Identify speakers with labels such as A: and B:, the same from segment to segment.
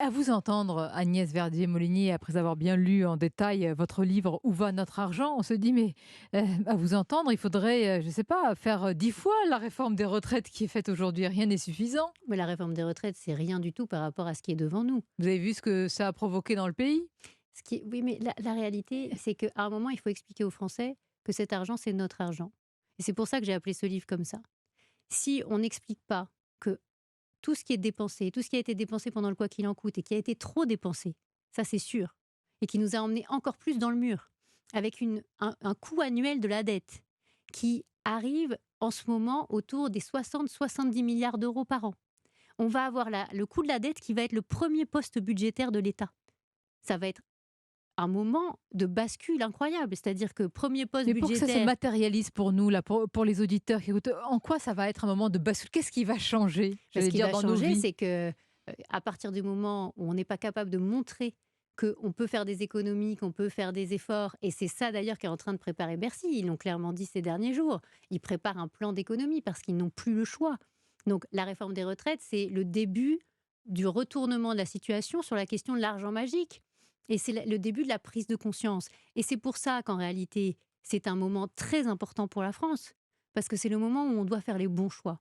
A: À vous entendre, Agnès Verdier-Molinier, après avoir bien lu en détail votre livre «Où va notre argent?», on se dit, mais à vous entendre, il faudrait, je ne sais pas, faire 10 fois la réforme des retraites qui est faite aujourd'hui. Rien n'est suffisant.
B: Mais la réforme des retraites, c'est rien du tout par rapport à ce qui est devant nous.
A: Vous avez vu ce que ça a provoqué dans le pays?
B: Oui, mais la réalité, c'est qu'à un moment, il faut expliquer aux Français que cet argent, c'est notre argent. Et c'est pour ça que j'ai appelé ce livre comme ça. Si on n'explique pas que tout ce qui est dépensé, tout ce qui a été dépensé pendant le quoi qu'il en coûte et qui a été trop dépensé, ça c'est sûr, et qui nous a emmenés encore plus dans le mur, avec un coût annuel de la dette qui arrive en ce moment autour des 60-70 milliards d'euros par an. On va avoir le coût de la dette qui va être le premier poste budgétaire de l'État. Ça va être un moment de bascule incroyable, c'est-à-dire que premier poste
A: Mais pour que ça se
B: budgétaire.
A: matérialise pour nous, là, pour les auditeurs qui écoutent, en quoi ça va être un moment de bascule? Qu'est-ce qui va changer,
B: Ce
A: j'allais
B: qui
A: dire,
B: va
A: dans nos
B: changer,
A: vies?
B: c'est que, à partir du moment où on n'est pas capable de montrer qu'on peut faire des économies, qu'on peut faire des efforts, et c'est ça d'ailleurs qu'est en train de préparer Bercy. Ils l'ont clairement dit ces derniers jours. Ils préparent un plan d'économie parce qu'ils n'ont plus le choix. Donc la réforme des retraites, c'est le début du retournement de la situation sur la question de l'argent magique. Et c'est le début de la prise de conscience. Et c'est pour ça qu'en réalité, c'est un moment très important pour la France. Parce que c'est le moment où on doit faire les bons choix.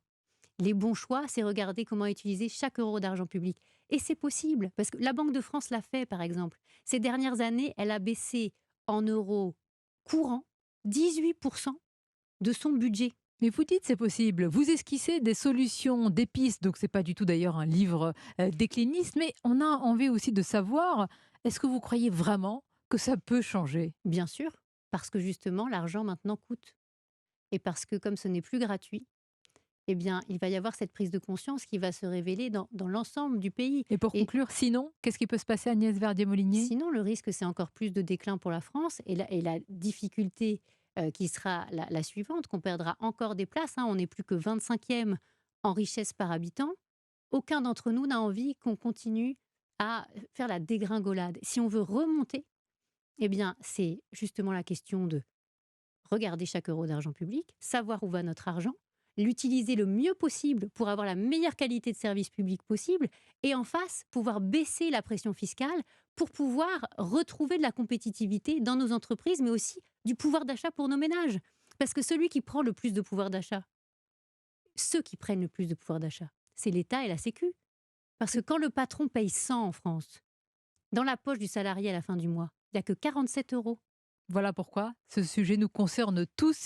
B: Les bons choix, c'est regarder comment utiliser chaque euro d'argent public. Et c'est possible, parce que la Banque de France l'a fait, par exemple. Ces dernières années, elle a baissé en euros courants 18% de son budget.
A: Mais vous dites c'est possible. Vous esquissez des solutions, des pistes. Donc c'est pas du tout d'ailleurs un livre décliniste, mais on a envie aussi de savoir, est-ce que vous croyez vraiment que ça peut changer?
B: Bien sûr, parce que justement, l'argent maintenant coûte. Et parce que comme ce n'est plus gratuit, eh bien, il va y avoir cette prise de conscience qui va se révéler dans l'ensemble du pays.
A: Et pour
B: Et
A: conclure, sinon, qu'est-ce qui peut se passer, Agnès Verdier-Molinier?
B: sinon, le risque, c'est encore plus de déclin pour la France et la difficulté qui sera la suivante, qu'on perdra encore des places, hein. On n'est plus que 25e en richesse par habitant. Aucun d'entre nous n'a envie qu'on continue à faire la dégringolade. Si on veut remonter, eh bien, c'est justement la question de regarder chaque euro d'argent public, savoir où va notre argent, l'utiliser le mieux possible pour avoir la meilleure qualité de service public possible, et en face, pouvoir baisser la pression fiscale pour pouvoir retrouver de la compétitivité dans nos entreprises, mais aussi du pouvoir d'achat pour nos ménages. Parce que celui qui prend le plus de pouvoir d'achat, ceux qui prennent le plus de pouvoir d'achat, c'est l'État et la Sécu. Parce que quand le patron paye 100 en France, dans la poche du salarié à la fin du mois, il n'y a que 47 euros.
A: Voilà pourquoi ce sujet nous concerne tous.